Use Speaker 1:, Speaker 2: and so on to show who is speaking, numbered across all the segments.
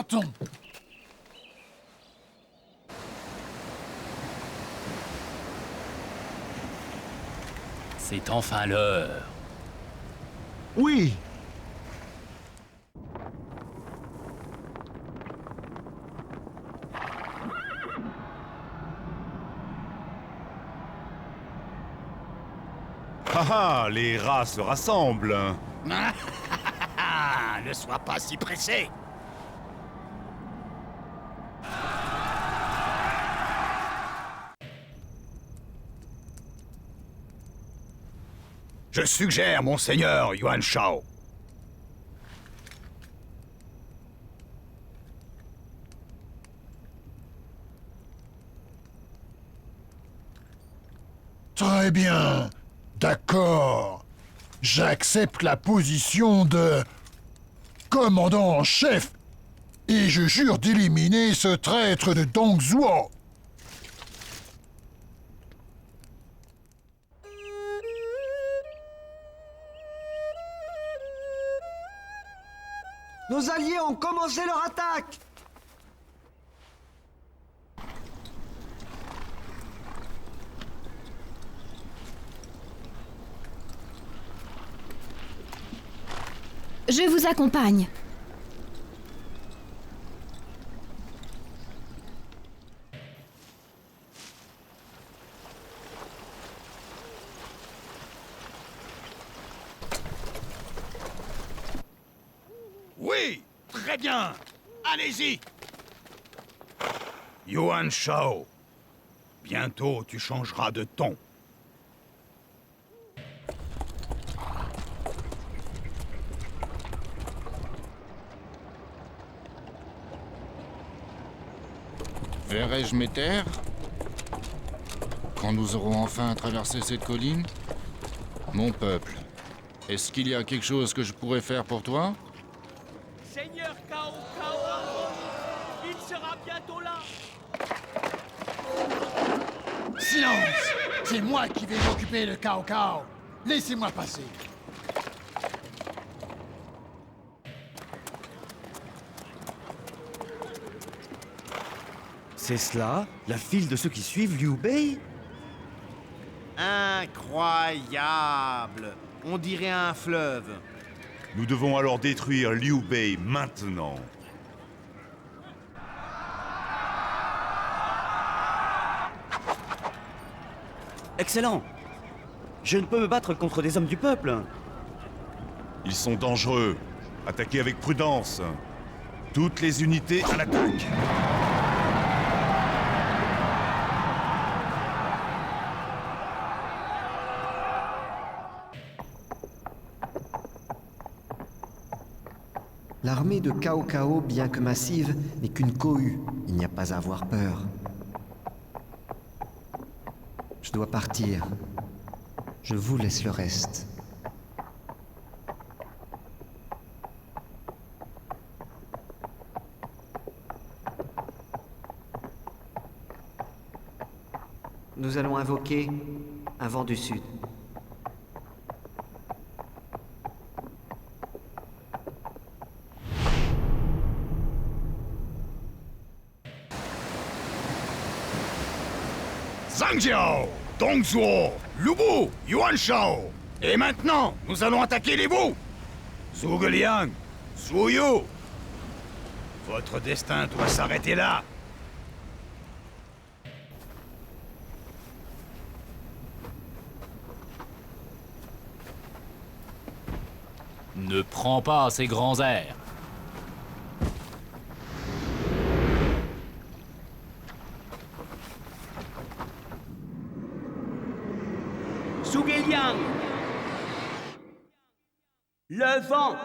Speaker 1: Partons.
Speaker 2: C'est enfin l'heure.
Speaker 1: Oui.
Speaker 3: Ah ah, les rats se rassemblent.
Speaker 4: Ne sois pas si pressé. Je suggère, monseigneur Yuan Shao.
Speaker 1: Très bien. D'accord. J'accepte la position de commandant en chef et je jure d'éliminer ce traître de Dong Zhuo.
Speaker 5: Nos alliés ont commencé leur attaque!
Speaker 6: Je vous accompagne.
Speaker 4: Oui, très bien. Allez-y. Yuan Shao, bientôt tu changeras de ton.
Speaker 7: Verrai-je mes terres quand nous aurons enfin traversé cette colline? Mon peuple, est-ce qu'il y a quelque chose que je pourrais faire pour toi?
Speaker 8: Seigneur Cao Cao arrive. Il sera bientôt là.
Speaker 1: Silence! C'est moi qui vais m'occuper de Cao Cao. Laissez-moi passer.
Speaker 9: C'est cela, la file de ceux qui suivent Liu Bei?
Speaker 10: Incroyable! On dirait un fleuve.
Speaker 3: Nous devons alors détruire Liu Bei maintenant.
Speaker 9: Excellent! Je ne peux me battre contre des hommes du peuple.
Speaker 3: Ils sont dangereux. Attaquez avec prudence. Toutes les unités à l'attaque.
Speaker 5: L'armée de Cao Cao, bien que massive, n'est qu'une cohue. Il n'y a pas à avoir peur. Je dois partir. Je vous laisse le reste. Nous allons invoquer un vent du sud.
Speaker 4: Zhang Jiao, Dong Zhuo, Lu Bu, Yuan Shao. Et maintenant, nous allons attaquer les Wu. Zhuge Liang, Zhu Yu. Votre destin doit s'arrêter là.
Speaker 2: Ne prends pas ces grands airs.
Speaker 8: Zhuge Liang. Le vent.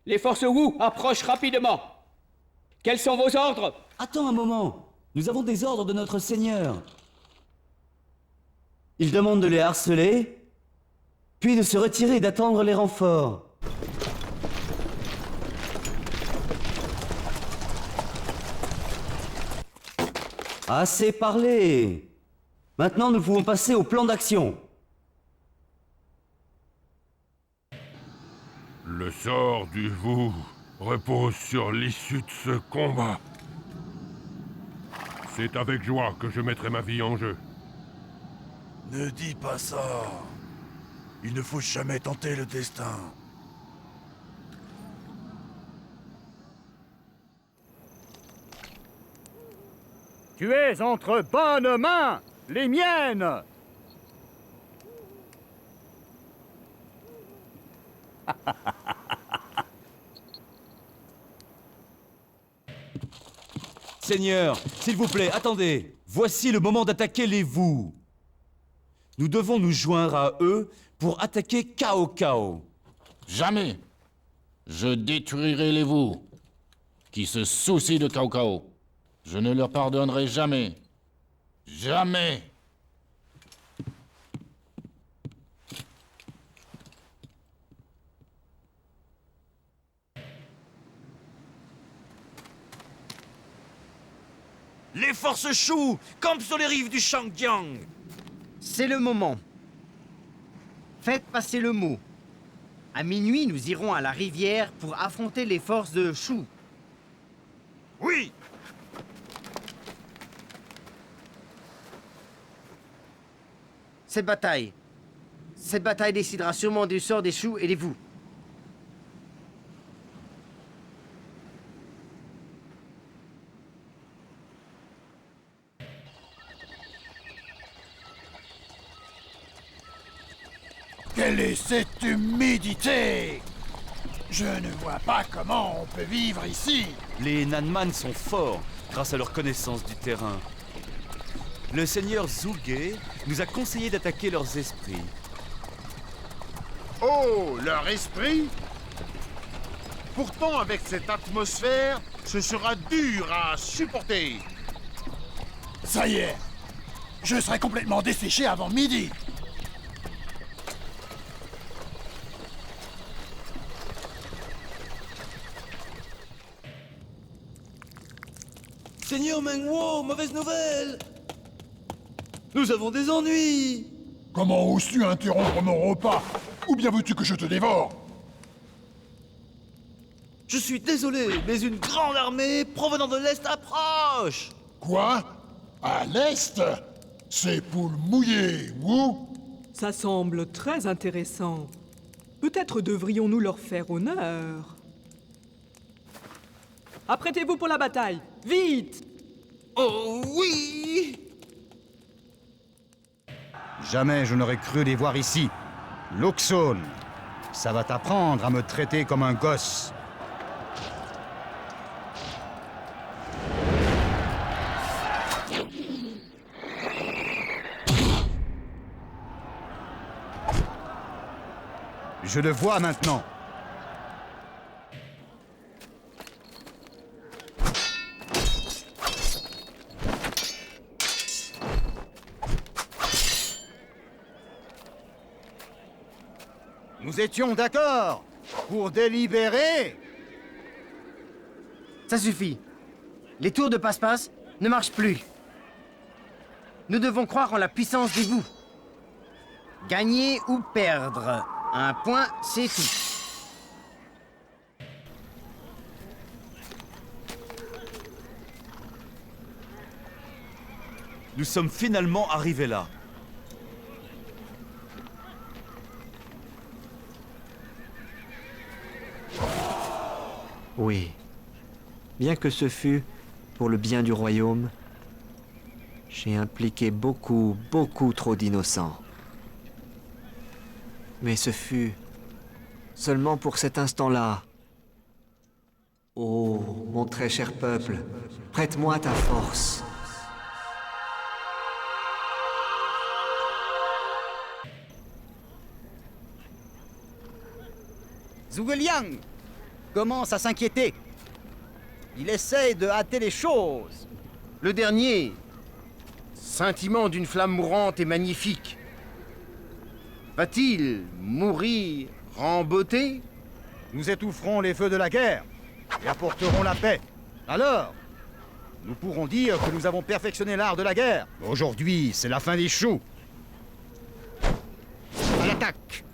Speaker 8: Les forces Wu approchent rapidement. Quels sont vos ordres?
Speaker 11: Attends un moment. Nous avons des ordres de notre seigneur. Il demande de les harceler, puis de se retirer et d'attendre les renforts. Assez parlé. Maintenant, nous pouvons passer au plan d'action.
Speaker 12: Le sort du Wu repose sur l'issue de ce combat. C'est avec joie que je mettrai ma vie en jeu.
Speaker 4: Ne dis pas ça. Il ne faut jamais tenter le destin.
Speaker 8: Tu es entre bonnes mains, les miennes.
Speaker 9: Seigneur, s'il vous plaît, attendez. Voici le moment d'attaquer les Wu. Nous devons nous joindre à eux pour attaquer Cao Cao.
Speaker 7: Jamais. Je détruirai les Wu qui se soucient de Cao Cao. Je ne leur pardonnerai jamais. Jamais.
Speaker 10: Les forces Shu campent sur les rives du Shangjiang.
Speaker 11: C'est le moment. Faites passer le mot. À minuit, nous irons à la rivière pour affronter les forces de Shu.
Speaker 4: Oui.
Speaker 11: Cette bataille décidera sûrement du sort des Shu et des Wu.
Speaker 1: Quelle est cette humidité? Je ne vois pas comment on peut vivre ici.
Speaker 9: Les Nanman sont forts grâce à leur connaissance du terrain. Le seigneur Zhuge nous a conseillé d'attaquer leurs esprits.
Speaker 10: Oh, leur esprit? Pourtant, avec cette atmosphère, ce sera dur à supporter.
Speaker 1: Ça y est, je serai complètement desséché avant midi.
Speaker 9: Seigneur Mengwo, mauvaise nouvelle! Nous avons des ennuis!
Speaker 1: Comment oses-tu interrompre mon repas? Ou bien veux-tu que je te dévore?
Speaker 9: Je suis désolé, mais une grande armée provenant de l'Est approche!
Speaker 1: Quoi? À l'Est? Ces poules mouillées, ou?
Speaker 13: Ça semble très intéressant. Peut-être devrions-nous leur faire honneur. Apprêtez-vous pour la bataille! Vite!
Speaker 9: Oh oui!
Speaker 4: Jamais je n'aurais cru les voir ici. Luxon, ça va t'apprendre à me traiter comme un gosse. Je le vois maintenant. Nous étions d'accord pour délibérer.
Speaker 11: Ça suffit. Les tours de passe-passe ne marchent plus. Nous devons croire en la puissance des Wu. Gagner ou perdre. Un point, c'est tout.
Speaker 9: Nous sommes finalement arrivés là.
Speaker 5: Oui. Bien que ce fût pour le bien du royaume, j'ai impliqué beaucoup trop d'innocents. Mais ce fut seulement pour cet instant-là. Oh, mon très cher peuple, prête-moi ta force.
Speaker 4: Zhuge Liang commence à s'inquiéter. Il essaie de hâter les choses.
Speaker 11: Le dernier, scintillement d'une flamme mourante et magnifique, va-t-il mourir en beauté?
Speaker 4: Nous étoufferons les feux de la guerre et apporterons la paix. Alors, nous pourrons dire que nous avons perfectionné l'art de la guerre. Aujourd'hui, c'est la fin des choux. À l'attaque!